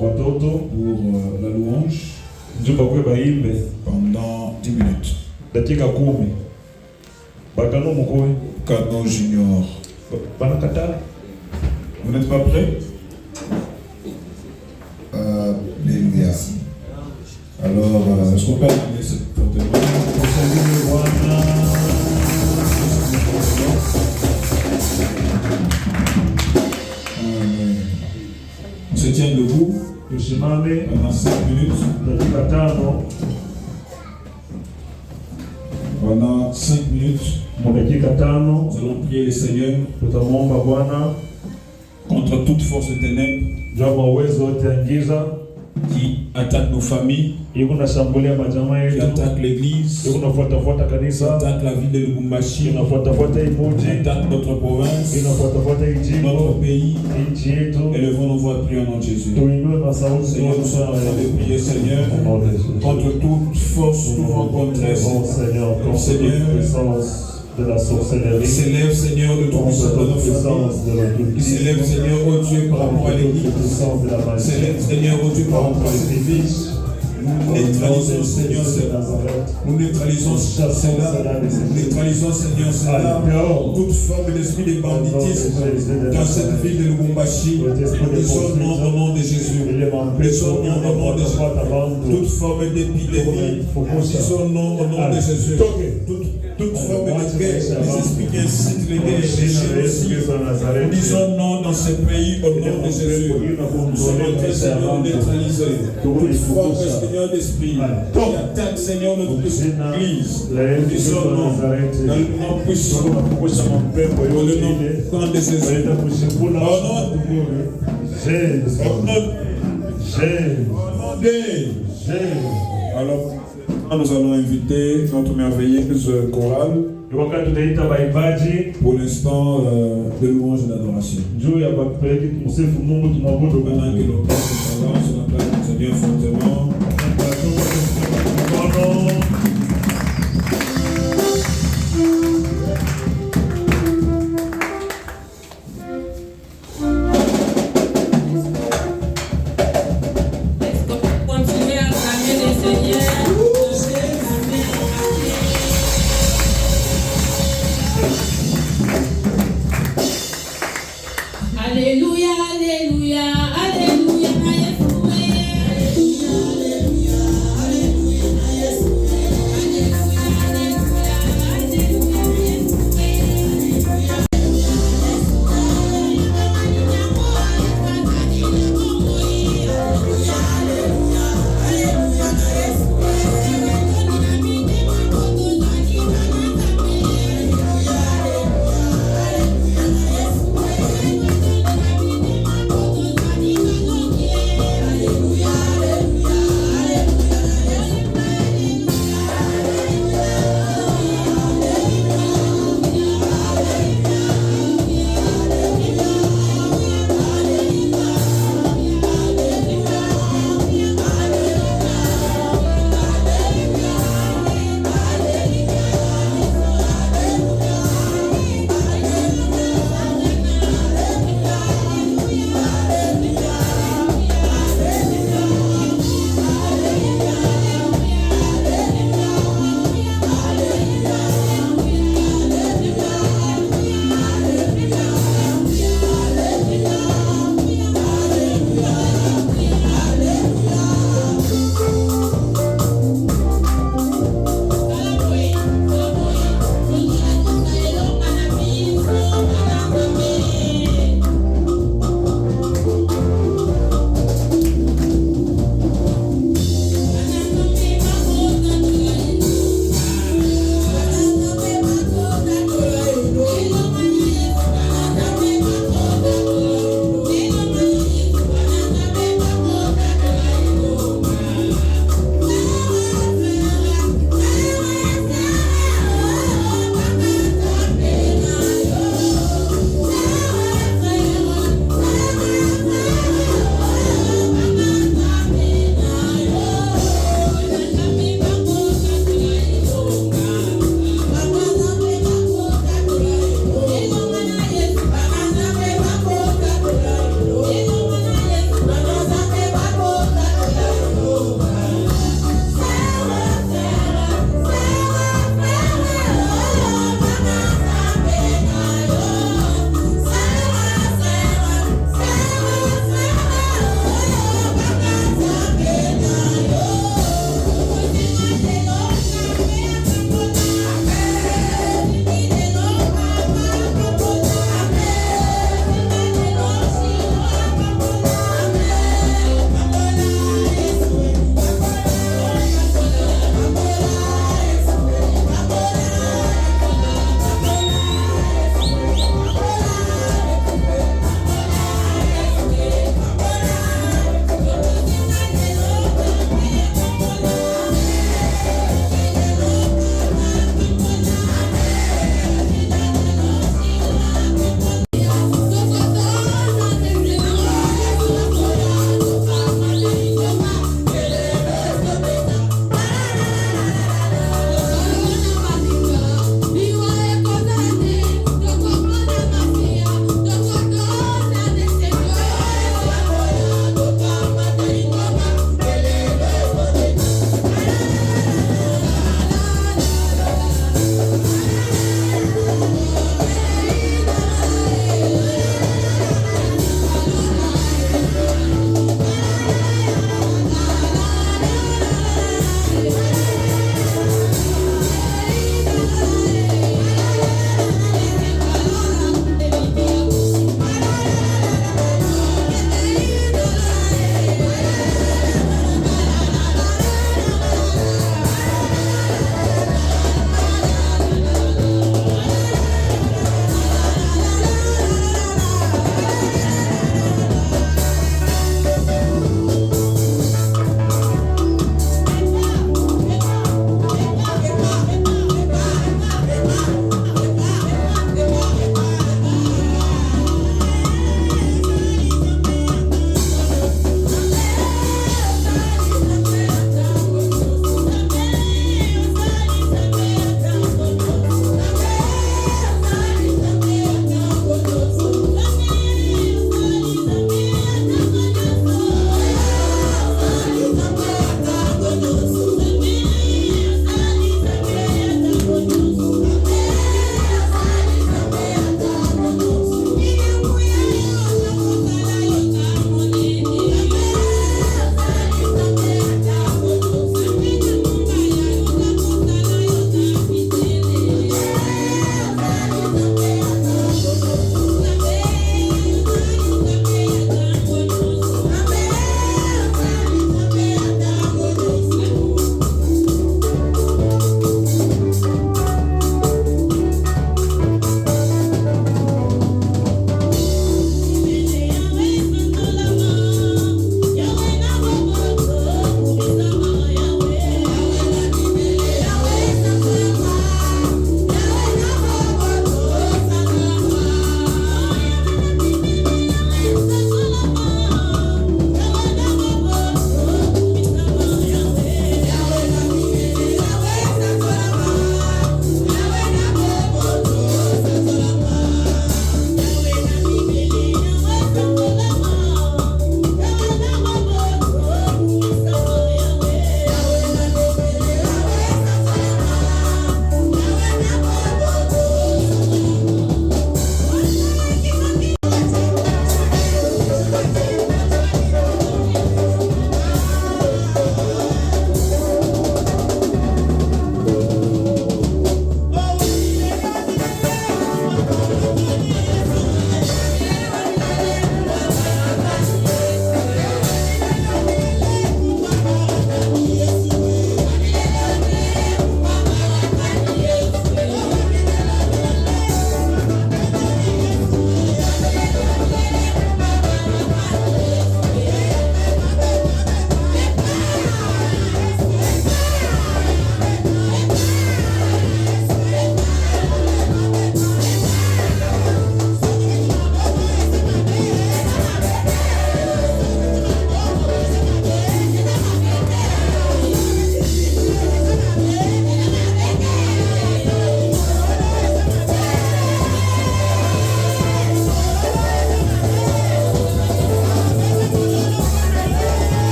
pour la louange pendant 10 minutes. Canon Junior. Vous n'êtes pas prêts? Alléluia. Alors, est-ce qu'on peut amener cette porte de on se tient debout pendant 5 minutes. Pendant 5 minutes, nous allons prier le Seigneur contre toute force de ténèbres qui attaque nos familles, qui attaque l'église, qui attaque la ville de Lubumbashi, qui attaque notre province, notre pays. Élevons nos voix de prière au nom de Jésus. Seigneur, nous sommes en train de prier, Seigneur, contre toute force, tout vent contraire, Seigneur, de la sorcellerie, qui s'élève, Seigneur, de ton puissance de nos familles, qui s'élève, Seigneur, oh Dieu, par rapport à l'église, qui s'élève, Seigneur, oh Dieu, par rapport à l'église. Nous neutralisons, Seigneur, cela. Nous neutralisons cela. Nous neutralisons, Seigneur, cela. Toute forme d'esprit de banditisme dans cette ville de Lubumbashi. Nous disons non au nom de Jésus. Nous disons non au nom de Jésus. Toute forme d'épidémie. Nous disons non au nom de Jésus. Toute forme de guerre, des esprits qui incite les guerres, les génocides. Nous disons non dans ce pays au nom de Jésus. Nous sommes en train, Seigneur, de neutraliser toute forme, Seigneur, d'esprit qui attaque, Seigneur, notre Église. Nous disons non dans le nom puissant, dans le nom de Jésus. Au nom de Jésus. Alors, nous allons inviter notre merveilleuse chorale pour l'instant de louange et d'adoration. Pendant que l'orchestre s'avance, on acclame le Seigneur fortement. Alléluia, alléluia, alléluia, alléluia, alléluia, alléluia, alléluia,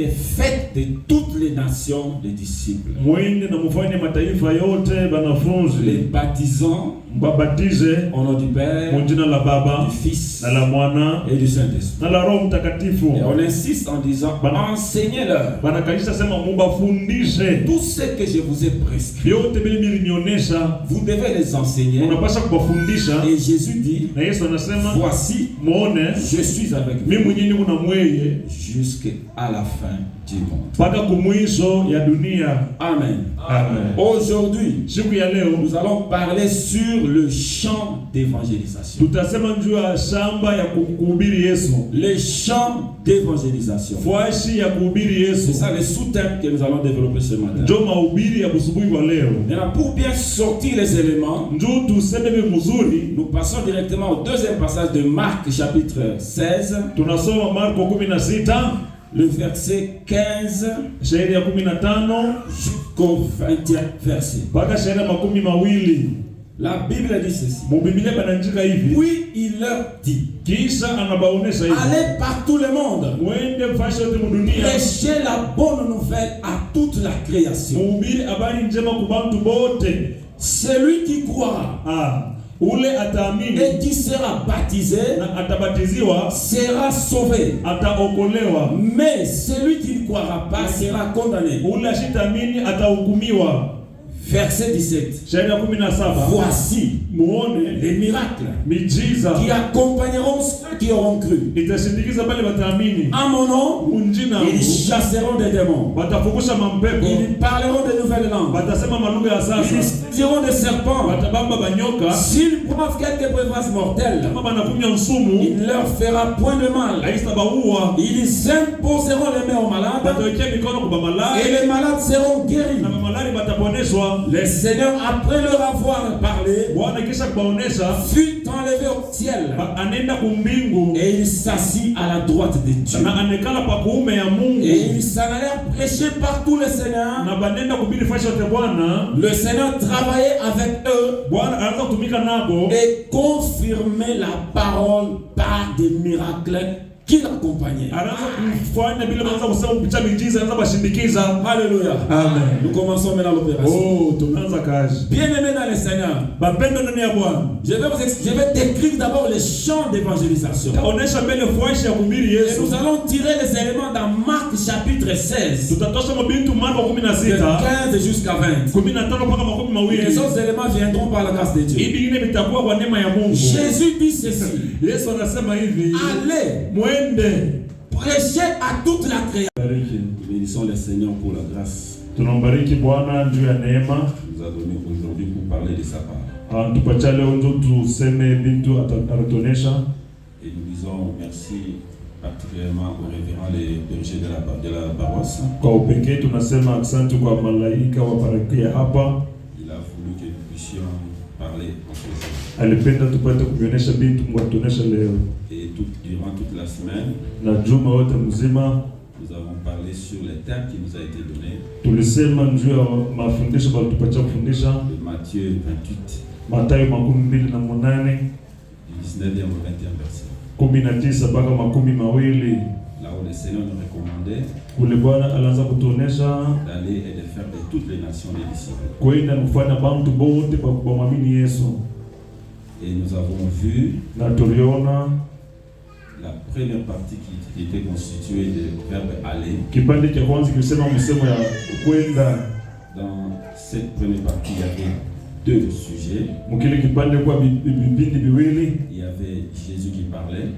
et faites de toutes les nations des disciples. Les baptisant au nom du Père, du Fils et du Saint-Esprit. Et on insiste en disant, enseignez-leur tout ce que je vous ai prescrit. Vous devez les enseigner. Et Jésus dit, voici, je suis avec vous jusqu'à la fin du monde. Amen. Aujourd'hui, nous allons parler sur le champ d'évangélisation. Le champ d'évangélisation. C'est ça le sous-thème que nous allons développer ce matin. Maintenant, pour bien sortir les éléments, nous passons directement au deuxième passage de Marc chapitre 16. Le verset 15 jusqu'au 20e verset. La Bible dit ceci. Puis il leur dit, allez par tout le monde, prêchez la bonne nouvelle à toute la création. Celui qui croira et qui sera baptisé sera sauvé. Mais celui qui ne croira pas sera condamné. Verset 17. Voici les miracles qui accompagneront ceux qui auront cru. À mon nom, ils chasseront des démons. Ils parleront de nouvelles langues. Ils saisiront des serpents. S'ils boivent quelques breuvages mortels, il ne leur fera point de mal. Ils imposeront les mains aux malades et les malades seront guéris. Le Seigneur, après leur avoir parlé, fut enlevé au ciel et il s'assit à la droite de Dieu. Et ils s'en allèrent prêcher partout le Seigneur. Le Seigneur travaillait avec eux et confirmait la parole par des miracles qui l'accompagnait. Alléluia. Amen. Nous commençons maintenant l'opération. Bien-aimés dans le Seigneur, je vais décrire d'abord les champs d'évangélisation. Et nous allons tirer les éléments dans Marc chapitre 16, de 15 jusqu'à 20. Les autres éléments viendront par la grâce de Dieu. Jésus dit ceci. Allez, prêchez à toute la création. Bénissons le Seigneur pour la grâce. Nous a donné aujourd'hui pour parler de sa part. Et nous disons merci particulièrement au révérend les bergers de la paroisse. Il a voulu que nous puissions parler en ce jour. Et durant toute la semaine, nous avons parlé sur les thèmes qui nous a été donné. De Matthieu 28, du 19e au 21e verset. Là où le Seigneur nous recommandait d'aller et de faire de toutes les nations des disciples. Et nous avons vu la première partie qui était constituée du verbe aller. Dans cette première partie, il y avait deux sujets. Il y avait Jésus qui parlait.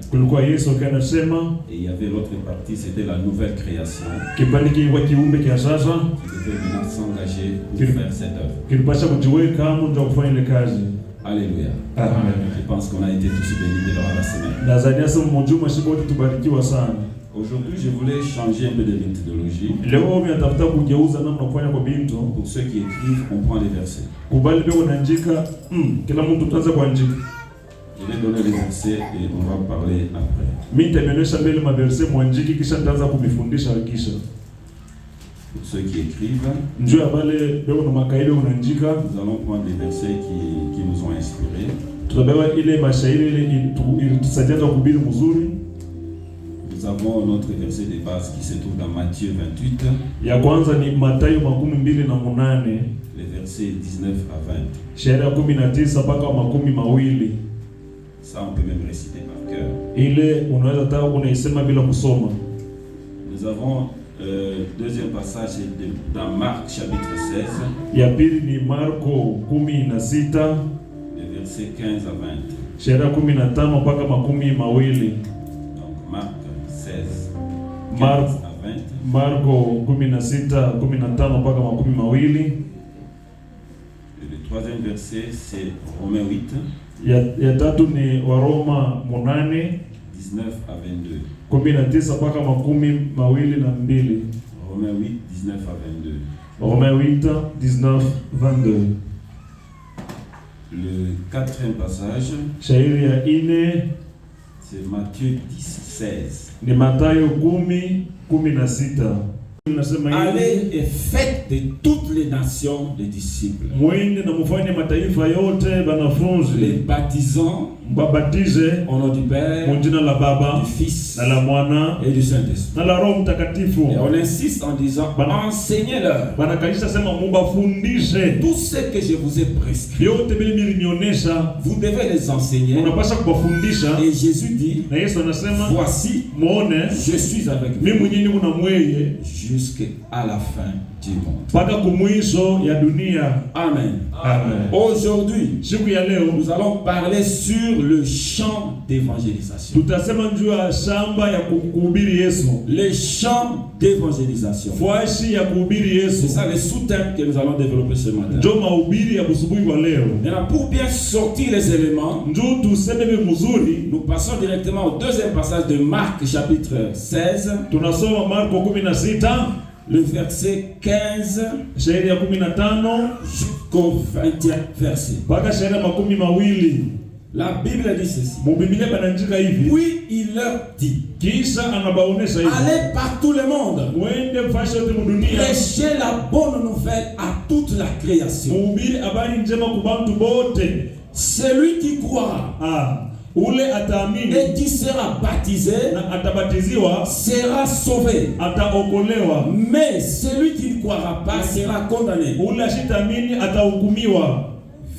Et il y avait l'autre partie, c'était la nouvelle création. Qui devait maintenant s'engager pour faire cette œuvre. Alléluia. Amen. Je pense qu'on a été tous bénis durant la semaine. Aujourd'hui, je voulais changer un peu de méthodologie. Pour ceux qui écrivent, on prend les versets. Je vais donner les versets et on va parler après. Pour ceux qui écrivent, nous allons prendre des versets qui nous ont inspirés. Nous Nous avons notre verset de base qui se trouve dans Matthieu 28. Ya kwanza ni Mathayo 28, les versets 19 à 20. shairi ya 19 mpaka 20. Ça, on peut même réciter par cœur. Ile unaweza hata unaisema bila kusoma. Nous avons deuxième passage dans Marc chapitre 16. Ya pili ni Marko 16, les versets 15 à 20. shairi ya 15 mpaka 20. Donc Marc 16, 15 Mark, à 20. Marko 16, 15 mpaka 20. Et le troisième verset, c'est Romains 8. Ya tatu ni Waroma 8, 19 à 22. 19 mpaka 22. Romains 8, 19 à 22. Romains 8, 19, 22. Le quatrième passage, Shairi ya 4 c'est Matthieu 10, 16. ni Mathayo 10:16. Allez et faites de toutes les nations des disciples, Mwende na mufanye mataifa yote banafunzi, les baptisant mbabatize au nom du Père, mujina la Baba du Fils na la Mwana et du Saint-Esprit. na la Roho Mtakatifu. Et on insiste en disant, enseignez-leur Banakalisha sema mubafundishe tout ce que je vous ai prescrit. yote vile nilinionyesha, Vous devez les enseigner. unapasha kubafundisha. Et Jésus dit, Na Yesu anasema voici, muone je suis avec mimi vous mwenyewe niko na mweye jusqu'à la fin du monde. mpaka kumwisho ya dunia. Amen. Amen. Aujourd'hui, Siku ya leo nous allons parler sur le champ d'évangélisation. tutasema juu ya shamba ya kuhubiri Yesu, Les champs d'évangélisation. fwashi ya kuhubiri C'est Yesu. ça le sous-thème que nous allons développer ce matin. Ndio mahubiri ya busubuhi wa leo. Maintenant, pour bien sortir les éléments, Njoo tuseme mzuri, nous passons directement au deuxième passage de Marc chapitre 16, tunasoma Marko 16, le verset 15 shairi ya 15 jusqu'au 20e verset. mpaka shairi ya 20. La Bible dit ceci. Mubiblia banaandika hivi, Puis il leur dit, kisha anabaonesha hivi, allez par tout le monde, mwende mfashi yote mudunia, prêchez la bonne nouvelle à toute la création. muhubiri habari njema kwa bantu bote. Celui qui croira Ule ataamini et qui sera baptisé na atabatiziwa sera sauvé. ataokolewa, Mais celui qui ne croira pas sera condamné. ule ashitamini atahukumiwa.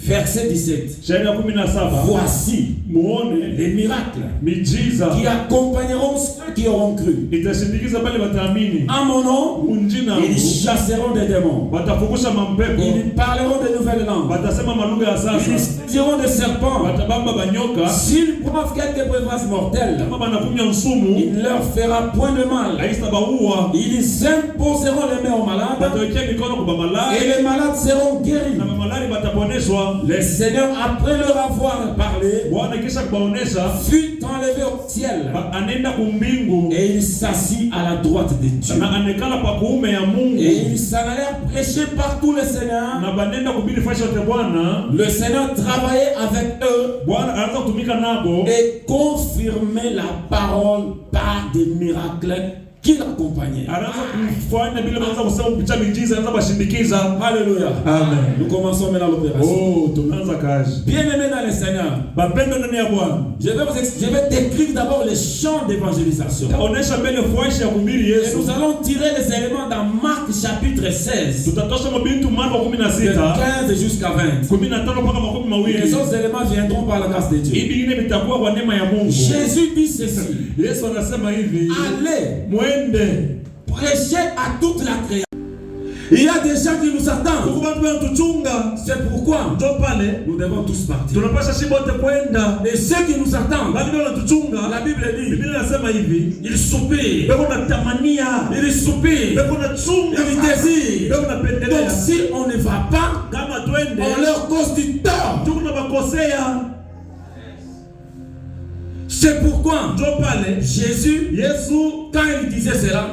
Verset 17. Shairi ya 17, Voici muone les miracles miujiza qui accompagneront ceux qui auront cru. itashindikiza pale wataamini. À mon nom, Unjina ils chasseront des démons. watafungusha mampepo, Ils parleront de nouvelles langues. watasema malugha ya sasa, Ils saisiront des serpents. watabamba banyoka, S'ils boivent quelques breuvages mortels, kama banakunywa msumu il ne leur fera point de mal. haitabaua, Ils imposeront les mains aux malades batawekea mikono kwa malari et les malades seront guéris. na malari bataponeshwa. Le Seigneur, après leur avoir parlé, Bwana kisha kubaonesha fut enlevé au ciel anaenda kumbingu et il s'assit à la droite de Dieu. na anekala pa kuume ya Mungu, Et ils s'en allèrent prêcher partout le Seigneur. na banenda kubiri fashi yote. Bwana Le Seigneur travaillait avec eux Bwana anaanza kutumika nabo et confirmait la parole par des miracles qui l'accompagnaient. anaanza kufanya bila anaanza kusema kupitia miujiza, anaanza bashindikiza. Alléluia. Amen. Nous commençons maintenant l'opération. Tunaanza kazi. Bien-aimés dans le Seigneur, Bapendo ndani ya Bwana, je vais décrire d'abord les champs d'évangélisation. taonesha mbele fashi ya kuhubiri Et Yesu. nous allons tirer les éléments dans Marc chapitre 16, Tutatosha mabintu Marko de 16 15 jusqu'à 20. 15 mpaka Les 20. autres éléments viendront par la grâce de Dieu. Hivi vingine vitakuwa kwa neema ya Mungu. Jésus dit ceci. Yesu anasema hivi, Allez, mwende prêchez à toute la création. Il y a des gens qui nous attendent. C'est pourquoi nous devons tous partir. Et ceux qui nous attendent, la Bible dit, ils soupirent, ils soupirent, ils désirent. Donc si on ne va pas, on leur cause du tort. C'est pourquoi Jésus, quand il disait cela,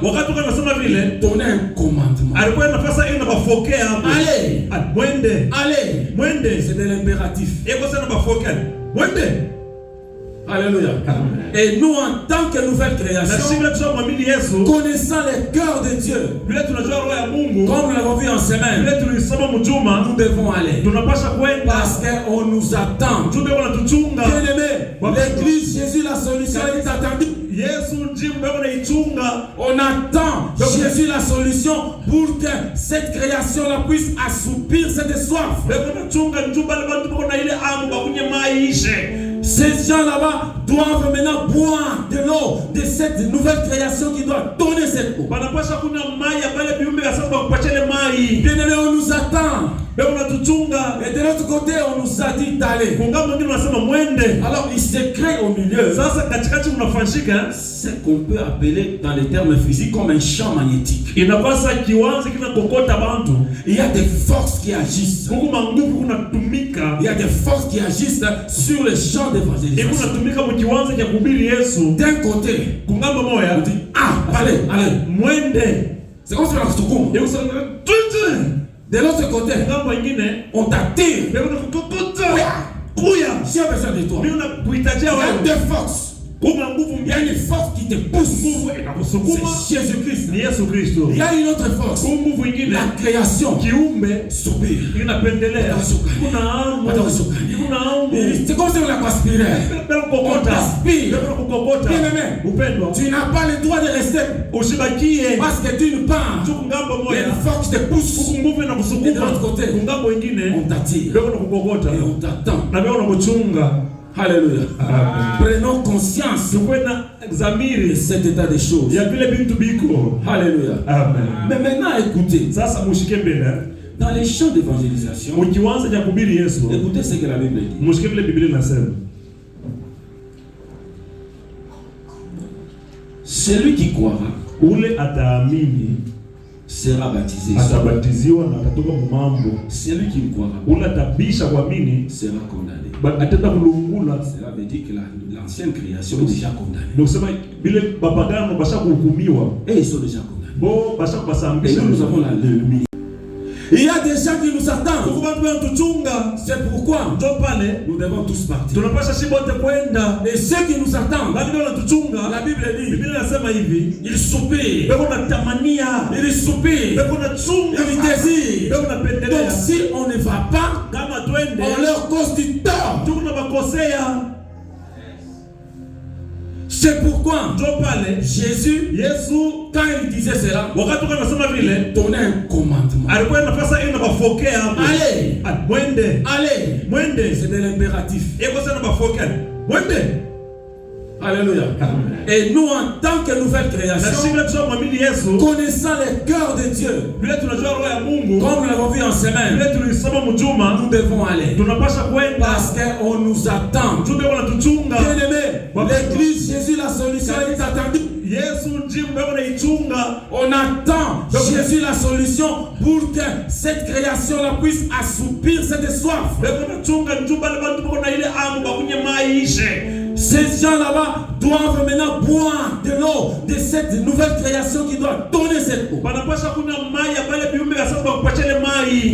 donnait un commandement. Allez, allez, c'est de l'impératif. Alléluia. Et nous, en tant que nouvelle création, connaissant les cœurs de Dieu, comme nous l'avons vu en semaine, nous devons aller. Parce qu'on nous attend. Bien-aimé, l'église Jésus, la solution est attendue. On attend Jésus la solution pour que cette création-là puisse assoupir cette soif. Ces gens là-bas doivent maintenant boire de l'eau de cette nouvelle création qui doit donner cette eau. Bien-aimés, on nous attend. Et de l'autre côté, on nous a dit d'aller. Alors, il se crée au milieu ce qu'on peut appeler dans les termes physiques comme un champ magnétique. Il y a des forces qui agissent. Il y a des forces qui agissent sur le champ d'évangélisation. D'un côté, on dit, allez. C'est comme ça que de l'autre côté, on t'attire. J'ai besoin de toi. Il y a deux forces. Il y a une force qui te pousse. C'est Jésus-Christ. Il y a une autre force. La création. Soupir. C'est comme si on la aspirait. On t'aspire. Bien-aimé, tu n'as pas le droit de rester. Parce que tu ne pars. Il y a une force qui te pousse. Et de l'autre côté, on t'attire. Et on t'attend. Alléluia. Prenons conscience de cet état des choses. Alléluia. Amen. Mais maintenant, écoutez. Dans les champs d'évangélisation, écoutez ce que la Bible dit. Celui qui croira sera baptisé. Celui qui ne croira sera condamné. Cela veut dire que l'ancienne création est déjà condamnée. Et ils sont déjà condamnés. Et nous avons la lumière. Il y a des gens qui nous attendent. C'est pourquoi nous devons tous partir. Et ceux qui nous attendent, la Bible dit, ils soupirent, ils soupirent, ils désirent. Donc si on ne va pas, on leur cause du tort. C'est pourquoi Jésus, quand il disait cela, donnait un commandement. Allez, c'est de l'impératif. Alléluia. Et nous, en tant que nouvelle création, connaissant le cœur de Dieu, comme nous l'avons vu en semaine, nous devons aller. Parce qu'on nous attend. Bien-aimés, l'église Jésus la solution est attendue. On attend Jésus la solution pour que cette création-là puisse assoupir cette soif. Ces gens là-bas doivent maintenant boire de l'eau de cette nouvelle création qui doit donner cette eau.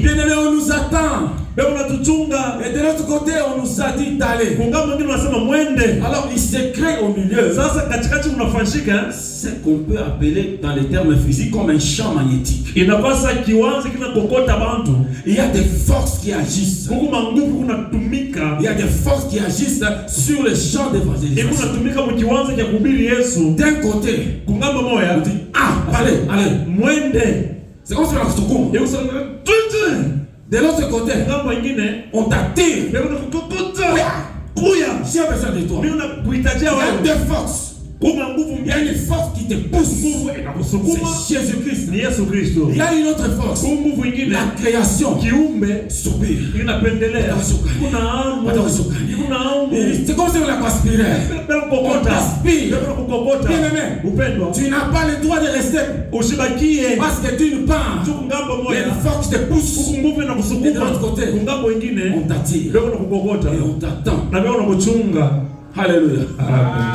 Bien-aimés, on nous attend. Et de l'autre côté, on nous a dit d'aller. Alors, il se crée au milieu ce qu'on peut appeler dans les termes physiques comme un champ magnétique. Il y a des forces qui agissent. Il y a des forces qui agissent sur le champ d'évangélisation. D'un côté, on dit, allez. C'est comme ça que de l'autre côté, on t'attire. J'ai besoin de toi. Il y a deux forces. Il y a une force qui te pousse. C'est Jésus-Christ. Il y a une autre force. La création. Soupir. C'est comme si on la aspirait. On t'aspire. Bien-aimé, tu n'as pas le droit de rester. Parce que tu ne pars. Il y a une force qui te pousse. Et de l'autre côté, on t'attire. Et on t'attend. Alléluia.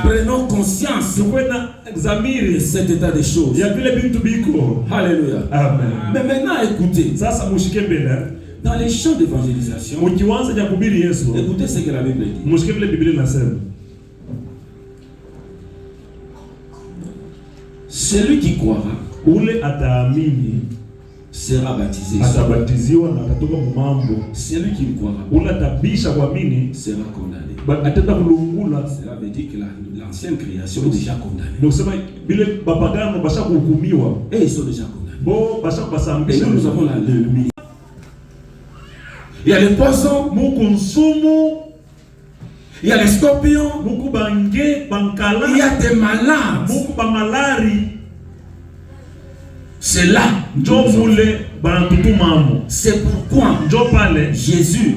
Prenons conscience de cet état des choses. Alléluia. Amen. Mais maintenant, écoutez. Dans les champs d'évangélisation, écoutez ce que la Bible dit. Celui qui croira sera baptisé. Atabatiziwa na atatoka mambo. Celui qui ne croira pas, ula tabisha kuamini sera condamné. Atenda kulungula. Cela veut dire que l'ancienne création est déjà condamnée. Donc c'est bile bapagano basha kuhukumiwa. Et ils sont déjà condamnés. Bo basha basambisha. Et nous avons la lumière. Il y a les poissons, mukunsumu. Il y a les scorpions, muku bange, bankala. il y a des malades, muku bamalari. C'est là, c'est pourquoi Jésus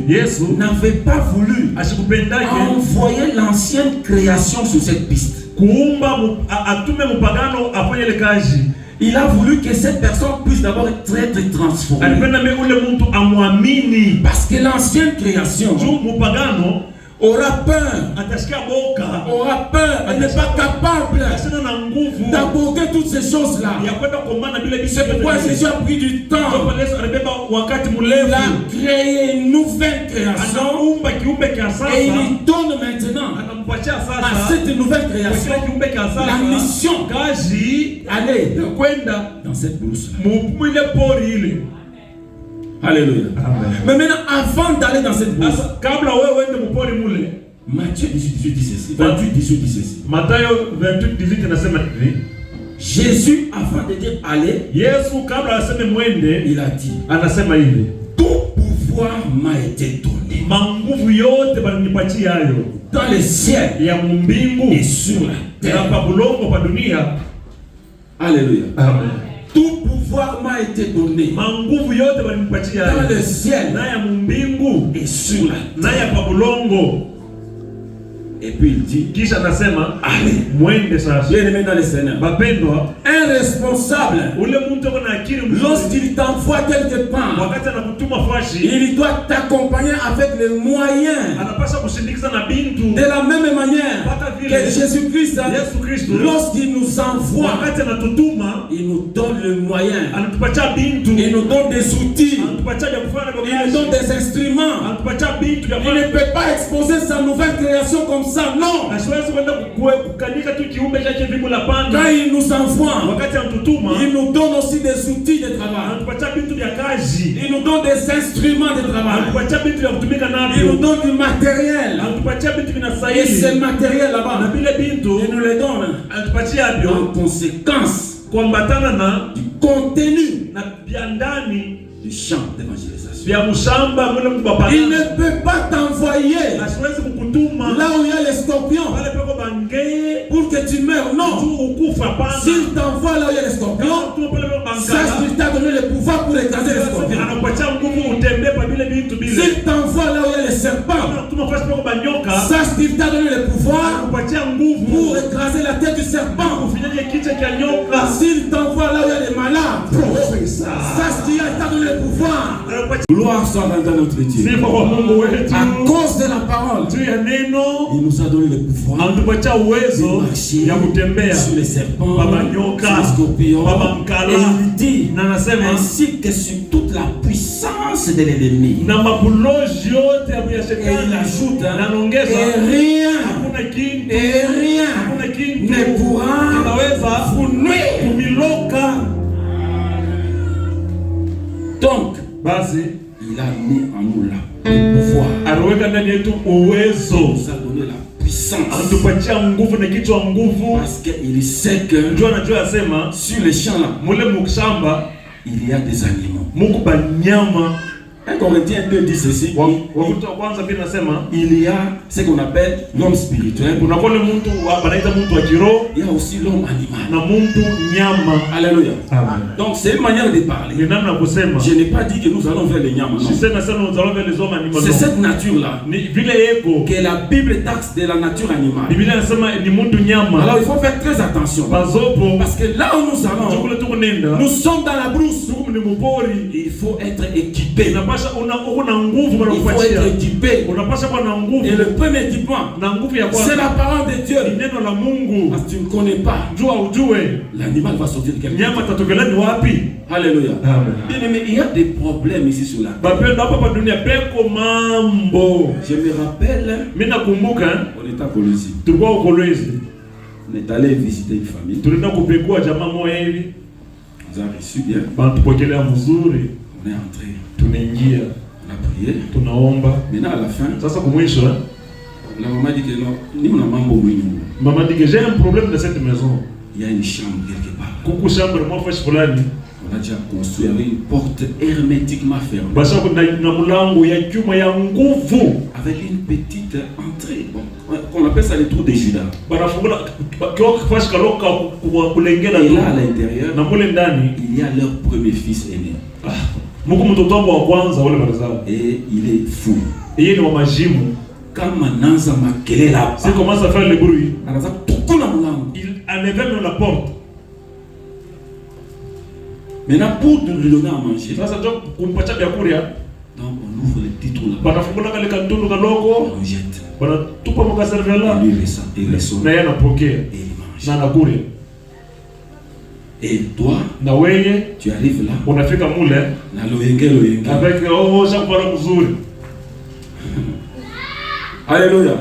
n'avait pas voulu envoyer l'ancienne création sur cette piste. Il a voulu que cette personne puisse d'abord être transformée. Parce que l'ancienne création aura peur, elle n'est pas capable d'aborder toutes ces choses-là. C'est pourquoi Jésus a pris du temps. Il a créé une nouvelle création et il lui donne maintenant à cette nouvelle création la mission d'aller dans cette brousse-là. Alléluia. Amen. Mais maintenant, avant d'aller dans cette brousse, Matthieu 18 dit ceci. 28 18 dit ceci. Matthieu 28 18 nasema hivi. Jésus, avant de dire aller, Yesu kabla aseme mwende, il a dit, anasema hivi, tout pouvoir m'a été donné. Manguvu yote balinipatia hayo. Dans le ciel ya mbingu et sur la terre. Na pa bulongo pa dunia. Alléluia. Amen. Tout pouvoir m'a été donné. Manguvu yote balinipatia hayo. Dans le ciel na ya mbingu et sur la terre. Na ya pa bulongo. Et puis il dit, kisha nasema, allez, mwende sasa. Bien-aimé dans le Seigneur. Bapendwa, un responsable, lorsqu'il t'envoie quelque part, il doit t'accompagner avec les moyens. De la même manière que Jésus-Christ, lorsqu'il nous envoie, il nous donne le moyen. Il nous donne des outils. Il nous donne des instruments. Il ne peut pas exposer sa nouvelle création comme ça, non. Quand il nous envoie, il nous donne aussi des outils de travail. Il nous donne des instruments de travail. Il nous donne du matériel. Et ce matériel là-bas, il nous le donne en conséquence du contenu du champ d'évangélisation. Il ne peut pas t'envoyer là où il y a les scorpions pour que tu meurs. Non. S'il t'envoie là où il y a les scorpions, sache qu'il t'a donné le pouvoir pour écraser les scorpions. S'il t'envoie là où il y a les serpents, sache qu'il t'a donné le pouvoir pour écraser la tête du serpent. S'il t'envoie là où il y a les malades, sache qu'il t'a donné le pouvoir. Gloire soit dans notre Dieu. À cause de la parole, il nous a donné le pouvoir de marcher sur les serpents, sur les scorpions. Et il dit ainsi que sur toute la puissance de l'ennemi. Et il ajoute et rien ne pourra vous nuire. Donc, il a mis en nous le pouvoir. Il nous a donné la puissance. Parce qu'il sait que sur les champs là, il y a des animaux. 1 Corinthiens 2 dit ceci. Il y a ce qu'on appelle l'homme spirituel. Il y a aussi l'homme animal. Alléluia. Donc c'est une manière de parler. Je n'ai pas dit que nous allons vers les nyamas. C'est cette nature-là que la Bible taxe de la nature animale. Alors il faut faire très attention. Parce que là où nous allons, nous sommes dans la brousse. Il faut être équipé. Il faut être équipé. Et le premier équipement, c'est la parole de Dieu. Parce que tu ne connais pas, l'animal va sortir de quelque part. Alléluia. Bien aimé, il y a des problèmes ici sur la terre. Je me rappelle, on était à Kolwezi. On est allé visiter une famille. nous a reçu bien. Banatupokelea mzuri. On est entré. Tunaingia. On a prié. Tunaomba. Maintenant à la fin, sasa kumwisho, la maman dit que non, ni mon mambo mwingi. Maman dit que j'ai un problème dans cette maison. Il y a une chambre quelque part. Kuku chambre moi fashi fulani. On a déjà construit avec une porte hermétiquement fermée. Basa kuna na mlango ya chuma ya nguvu. Avec une petite entrée. Bon, on appelle ça le trou de Judas. Banafungula kwa fashi kaloka kulengela. Et là à l'intérieur, na mule ndani il y a leur premier fils aîné. Mungu mtoto wa kwanza wale wanazaa. Et il est fou. Yeye ni wa majimu. Kama nanza makelele hapa. C'est commence à faire le bruit. Anaanza tukuna mlango. Il enlève même la porte. Maintenant pour lui donner à manger. Sasa ndio kumpatia vyakula. Donc on ouvre le petit trou là. Banafungula kale kantundu kaloko. On jette. Banatupa mwa servela. Il reçoit. Na yeye anapokea. Et il mange. Na anakula. Et toi, na wewe tu arrives là. Unafika mule na loyenge. Avec shakupara mzuri. Alléluia.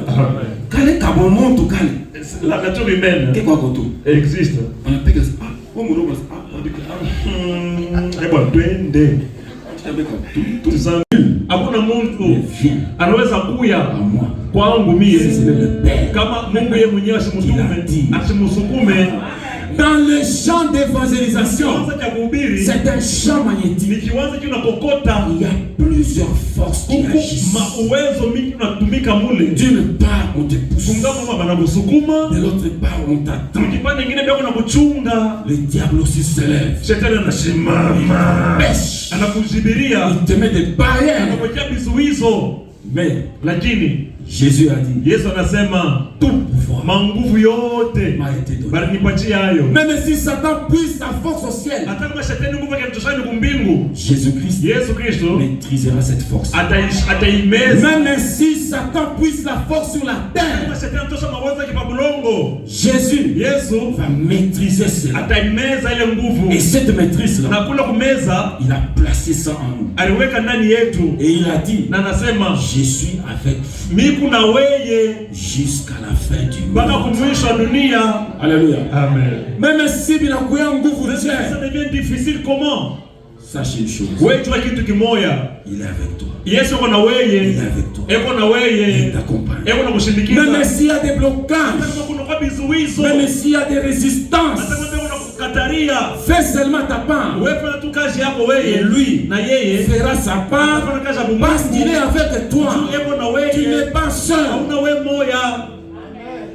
Kale kabomuntu kale. La nature humaine. Qu'est quoi koto? Existe. On appelle ça. On dit eh bon twende. Hakuna mtu anaweza kuya kwangu mie kama Mungu yeye mwenyewe asimusukume. Dans le champ d'évangélisation, c'est un champ magnétique. Il y a plusieurs forces qui agissent. D'une part, on te pousse. De l'autre part, on t'attend. Le diable aussi se lève. Pêche. Il te met des barrières. Mais Jésus a dit, tout pouvoir m'a été donné. Même si Satan puise sa force au ciel, Jésus-Christ maîtrisera cette force. Même si Satan puise la force sur la terre, Jésus va maîtriser cela. Et cette maîtrise-là, il a placé ça en nous. Et il a dit, je suis avec vous jusqu'à la fin du monde. Alléluia. Amen. Même si ça devient difficile, comment? Sache une chose. Il est avec toi. Il est avec toi. Il t'accompagne. Même s'il y a des blocages, même s'il y a des résistances, fais seulement ta part. Et lui fera sa part parce qu'il est avec toi. Tu n'es pas seul.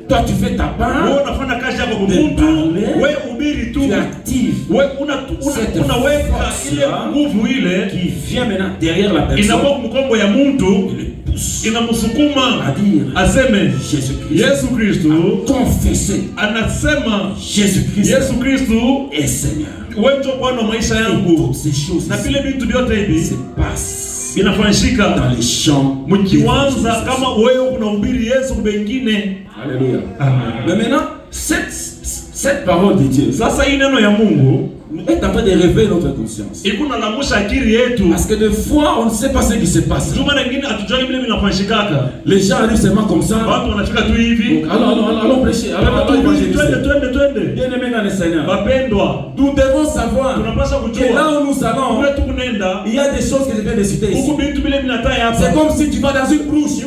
Toi tu fais ta part. Tu actives cette force qui vient maintenant derrière la personne. À dire Jésus-Christ confesser Jésus-Christ est Seigneur. Et toutes ces choses se passent dans les champs. Alléluia. Mais maintenant, cette parole de Dieu est en train de réveiller notre conscience. Parce que des fois, on ne sait pas ce qui se passe. Les gens arrivent seulement comme ça. Donc, allons prêcher. Bien aimé dans le Seigneur, nous devons savoir que là où nous allons, il y a des choses que je viens de citer ici. C'est comme si tu vas dans une brousse,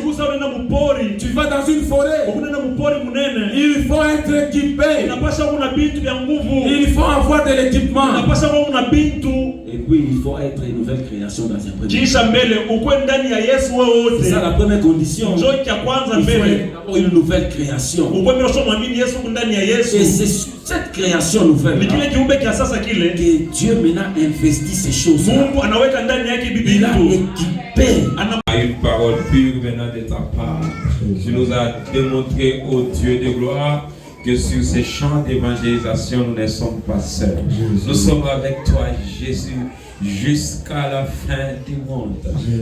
tu vas dans une forêt. Il faut être équipé. Il faut avoir de l'équipement. Et puis il faut être une nouvelle création dans un premier. C'est ça la première condition. Il faut être une nouvelle création. Et c'est sur cette création nouvelle que Dieu maintenant investit ces choses. Il a équipé. Une parole pure venant de ta part. Tu nous as démontré, ô Dieu de gloire, que sur ces champs d'évangélisation, nous ne sommes pas seuls. Nous sommes avec toi, Jésus, jusqu'à la fin du monde.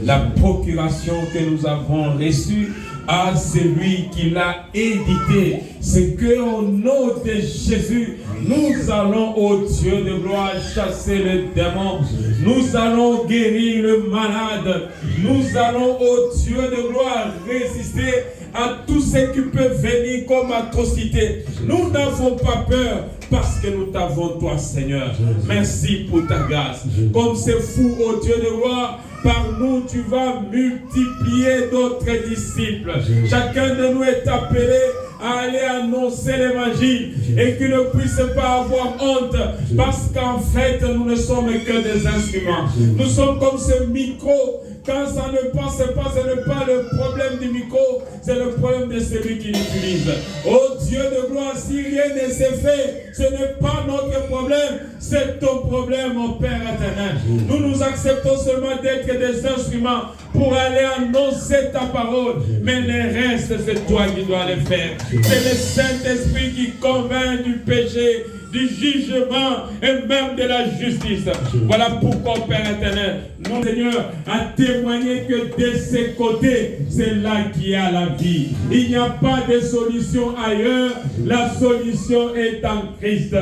La procuration que nous avons reçue à celui qui l'a édité, c'est qu'au nom de Jésus, nous allons, ô Dieu de gloire, chasser les démons. Nous allons guérir le malade. Nous allons, ô Dieu de gloire, résister à tout ce qui peut venir comme atrocité. Nous n'avons pas peur parce que nous t'avons toi, Seigneur. Merci pour ta grâce. Comme c'est fou, ô Dieu de gloire, par nous, tu vas multiplier d'autres disciples. Chacun de nous est appelé à aller annoncer l'évangile et qu'il ne puisse pas avoir honte parce qu'en fait, nous ne sommes que des instruments. Nous sommes comme ce micro. Quand ça ne passe pas, ce n'est pas le problème du micro, c'est le problème de celui qui l'utilise. Oh Dieu de gloire, si rien ne s'est fait, ce n'est pas notre problème, c'est ton problème, mon Père éternel. Nous nous acceptons seulement d'être des instruments pour aller annoncer ta parole, mais le reste, c'est toi qui dois le faire. C'est le Saint-Esprit qui convainc du péché, du jugement et même de la justice. Voilà pourquoi, Père éternel, nous, Seigneur, a témoigné que de ces côtés, c'est là qu'il y a la vie. Il n'y a pas de solution ailleurs. La solution est en Christ.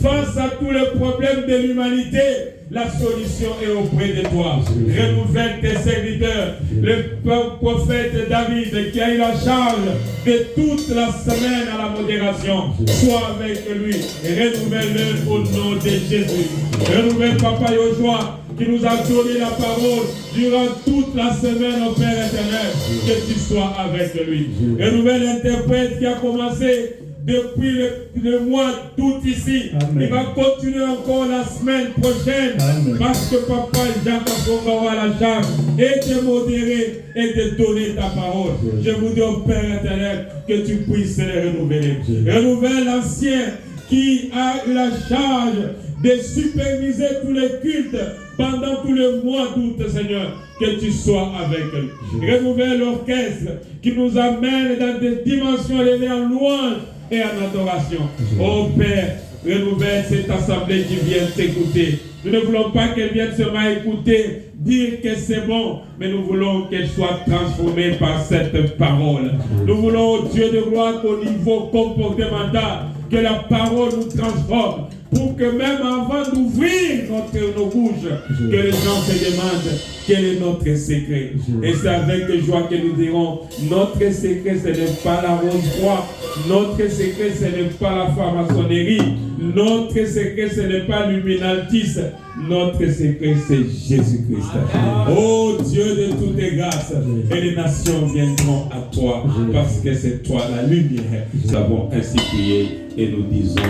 Face à tous les problèmes de l'humanité, la solution est auprès de toi. Renouvelle tes serviteurs. Le prophète David qui a eu la charge de toute la semaine à la modération. Sois avec lui. Renouvelle-le au nom de Jésus. Renouvelle Papa Yoshua qui nous a donné la parole durant toute la semaine au Père éternel. Que tu sois avec lui. Renouvelle l'interprète qui a commencé depuis le mois d'août ici. Amen. Il va continuer encore la semaine prochaine. Amen. Parce que Papa Jacques a la charge et de modérer et de donner ta parole. Amen. Je vous dis au Père éternel que tu puisses les renouveler. Amen. Renouvelle l'ancien qui a eu la charge de superviser tous les cultes pendant tout le mois d'août, Seigneur, que tu sois avec eux. Renouvelle l'orchestre qui nous amène dans des dimensions élevées en louange et en adoration. Oh Père, renouvelle cette assemblée qui vient t'écouter. Nous ne voulons pas qu'elle vienne seulement écouter, dire que c'est bon, mais nous voulons qu'elle soit transformée par cette parole. Nous voulons, oh Dieu de gloire, qu'au niveau comportemental, que la parole nous transforme, pour que même avant d'ouvrir nos bouches, que les gens se demandent quel est notre secret. Et c'est avec joie que nous dirons, notre secret ce n'est pas la rose-croix, notre secret ce n'est pas la franc-maçonnerie, notre secret ce n'est pas l'illuminatisme, notre secret c'est Jésus-Christ. Oh Dieu de toutes les grâces, et les nations viendront à toi, parce que c'est toi la lumière. Nous avons ainsi prié et nous disons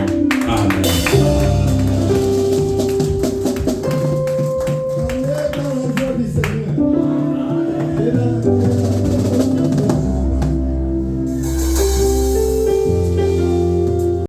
Amen.